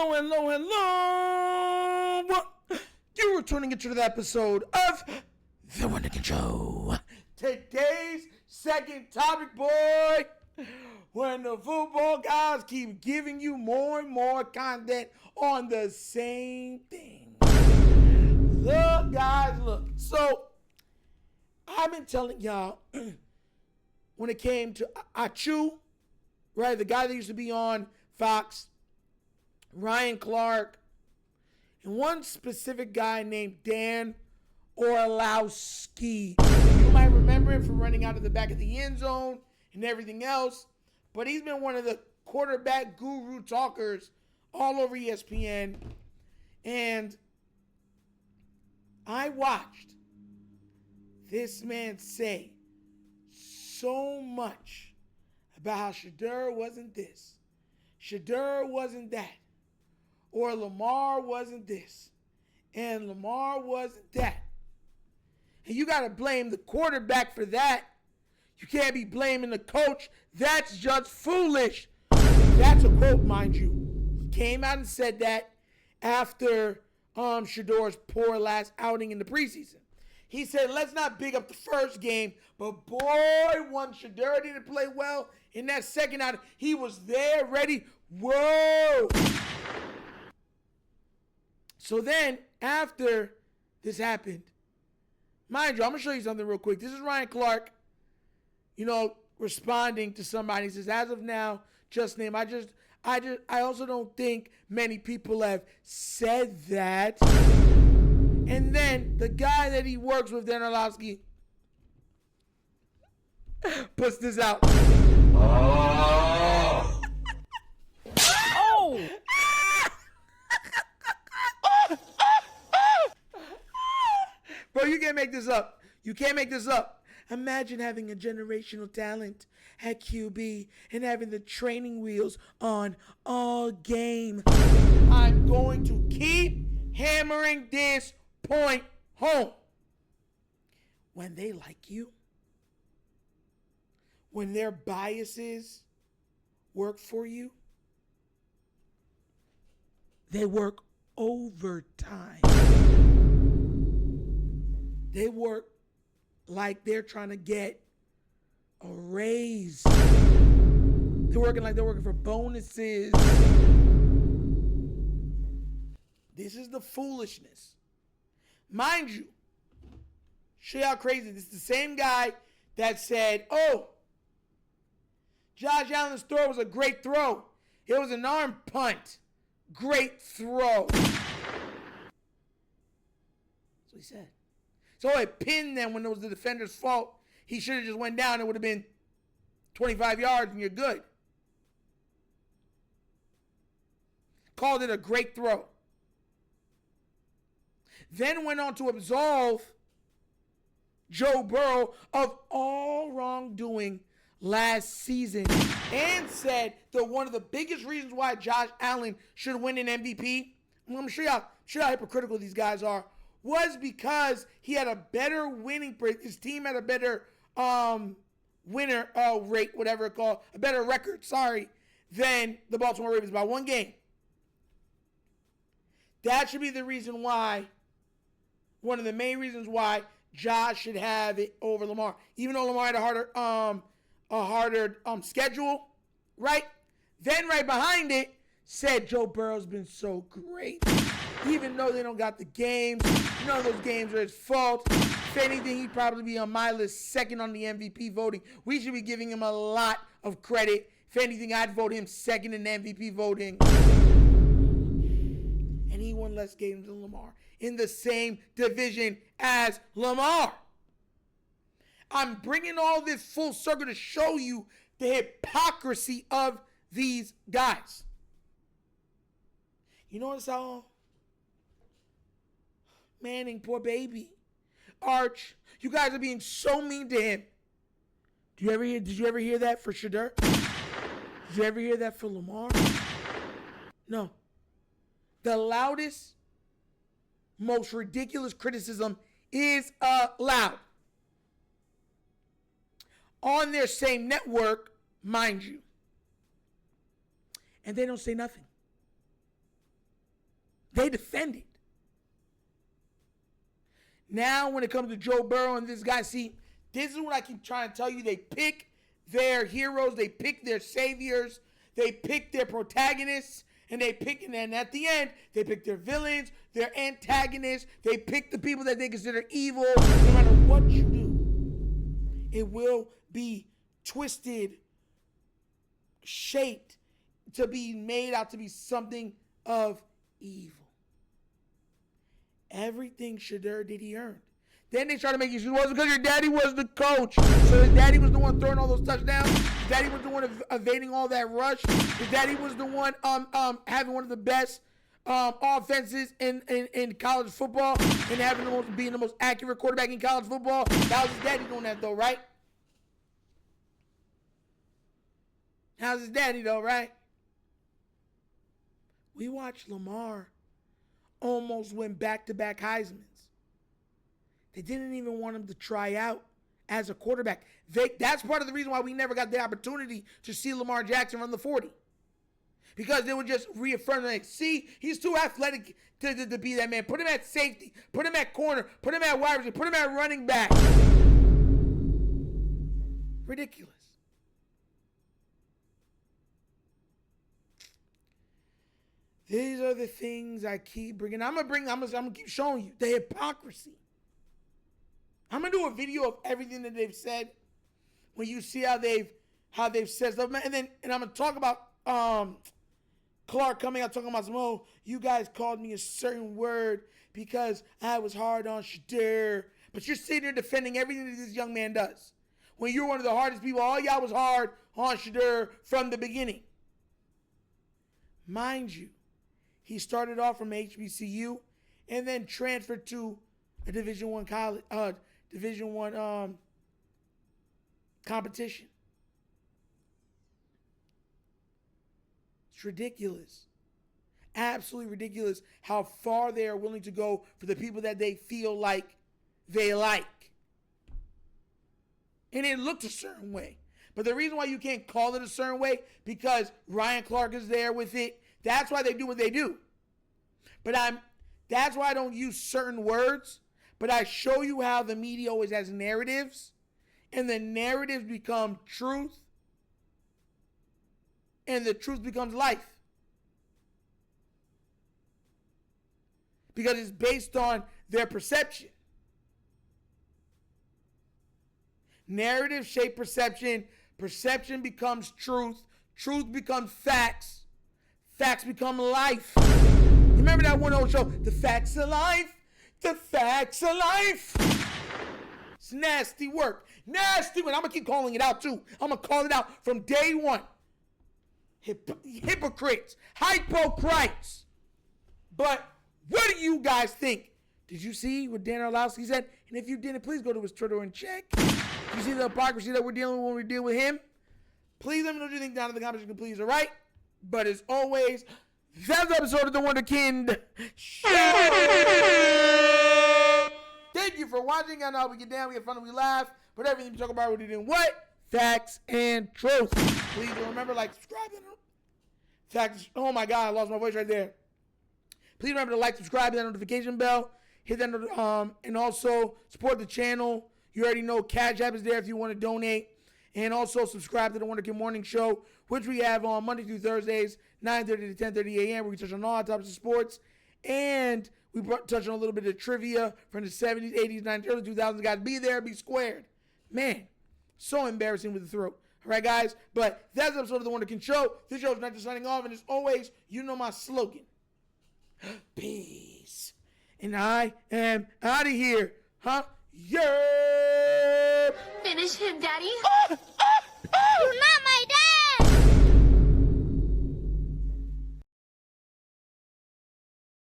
Hello. You are tuning into the episode of The WunderkindShow. Today's second topic, boy. When the football guys keep giving you more and more content on the same thing. Look, guys, look. So, I've been telling y'all when it came to Achu, right, the guy that used to be on Fox, Ryan Clark, and one specific guy named Dan Orlovsky. You might remember him from running out of the back of the end zone and everything else, but he's been one of the quarterback guru talkers all over ESPN. And I watched this man say so much about how Shedeur wasn't this, Shedeur wasn't that, or Lamar wasn't this, and Lamar wasn't that. And you got to blame the quarterback for that. You can't be blaming the coach. That's just foolish. That's a quote, mind you. He came out and said that after Shedeur's poor last outing in the preseason. He said, let's not big up the first game, but boy, when Shedeur didn't play well in that second outing, he was there, ready. Whoa! So then, after this happened, mind you, I'm going to show you something real quick. This is Ryan Clark, responding to somebody. He says, as of now, just name. I also don't think many people have said that. And then the guy that he works with, Dan Orlovsky, puts this out. Oh! Bro, you can't make this up. You can't make this up. Imagine having a generational talent at QB and having the training wheels on all game. I'm going to keep hammering this point home. When they like you, when their biases work for you, they work overtime. They work like they're trying to get a raise. They're working like they're working for bonuses. This is the foolishness. Mind you, show you how crazy this is. The same guy that said, Josh Allen's throw was a great throw. It was an arm punt. Great throw. That's what he said. So I pinned them when it was the defender's fault. He should have just went down. It would have been 25 yards and you're good. Called it a great throw. Then went on to absolve Joe Burrow of all wrongdoing last season and said that one of the biggest reasons why Josh Allen should win an MVP, I'm going to show you how hypocritical these guys are, was because he had a better winning rate. His team had a better winner rate, whatever it's called, a better record, than the Baltimore Ravens by one game. That should be the reason why, one of the main reasons why Josh should have it over Lamar. Even though Lamar had a harder schedule, right? Then right behind it said Joe Burrow's been so great. Even though they don't got the games, none of those games are his fault. If anything, he'd probably be on my list second on the MVP voting. We should be giving him a lot of credit. If anything, I'd vote him second in the MVP voting. And he won less games than Lamar in the same division as Lamar. I'm bringing all this full circle to show you the hypocrisy of these guys. You notice how Manning, poor baby. Arch, you guys are being so mean to him. Did you ever hear that for Shedeur? Did you ever hear that for Lamar? No. The loudest, most ridiculous criticism is allowed. On their same network, mind you. And they don't say nothing. They defend it. Now, when it comes to Joe Burrow and this guy, see, this is what I keep trying to tell you. They pick their heroes. They pick their saviors. They pick their protagonists. And they pick, and then at the end, they pick their villains, their antagonists. They pick the people that they consider evil. No matter what you do, it will be twisted, shaped to be made out to be something of evil. Everything Shedeur did, he earned. Then they try to make it wasn't because your daddy was the coach. So his daddy was the one throwing all those touchdowns. His daddy was the one evading all that rush. His daddy was the one having one of the best offenses in college football and being the most accurate quarterback in college football. That was his daddy doing that though, right? How's his daddy though, right? We watched Lamar almost win back-to-back Heismans. They didn't even want him to try out as a quarterback. That's part of the reason why we never got the opportunity to see Lamar Jackson run the 40. Because they would just reaffirm, like, see, he's too athletic to be that man. Put him at safety. Put him at corner. Put him at wide receiver. Put him at running back. Ridiculous. These are the things I keep bringing. I'm gonna keep showing you the hypocrisy. I'm gonna do a video of everything that they've said when you see how they've said stuff, and I'm gonna talk about Clark coming out talking about you guys called me a certain word because I was hard on Shedeur, but you're sitting there defending everything that this young man does. When you're one of the hardest people, all y'all was hard on Shedeur from the beginning. Mind you, he started off from HBCU and then transferred to a Division I college, Division I competition. It's ridiculous. Absolutely ridiculous how far they are willing to go for the people that they feel like they like. And it looked a certain way. But the reason why you can't call it a certain way, because Ryan Clark is there with it. That's why they do what they do. But that's why I don't use certain words. But I show you how the media always has narratives. And the narratives become truth. And the truth becomes life. Because it's based on their perception. Narrative shape perception. Perception becomes truth. Truth becomes facts. Facts become life. Remember that one old show, The Facts of Life? The Facts of Life. It's nasty work. Nasty work. I'm going to keep calling it out too. I'm going to call it out from day one. Hypocrites. Hypocrites. But what do you guys think? Did you see what Dan Orlovsky said? And if you didn't, please go to his Twitter and check. You see the hypocrisy that we're dealing with when we deal with him? Please let me know what you think down in the comments. You can please, all right? But as always, that's the episode of The Wunderkind Show. Thank you for watching. I know we get down, we get fun, and we laugh. But everything we talk about, we're doing what? Facts and truth. Please remember, like, subscribe. Facts. Oh my God, I lost my voice right there. Please remember to like, subscribe, hit that notification bell, hit that, and also support the channel. You already know CashApp is there if you want to donate. And also subscribe to the Wunderkind Morning Show, which we have on Monday through Thursdays, 9:30 to 10:30 a.m., where we touch on all types of sports. And we touch on a little bit of trivia from the 70s, 80s, 90s, early 2000s. Guys, be there, be squared. Man, so embarrassing with the throat. All right, guys? But that's the episode of The Wunderkind Show. This show is not just signing off. And as always, you know my slogan. Peace. And I am out of here. Huh? Yeah. Finish him, Daddy. Ah!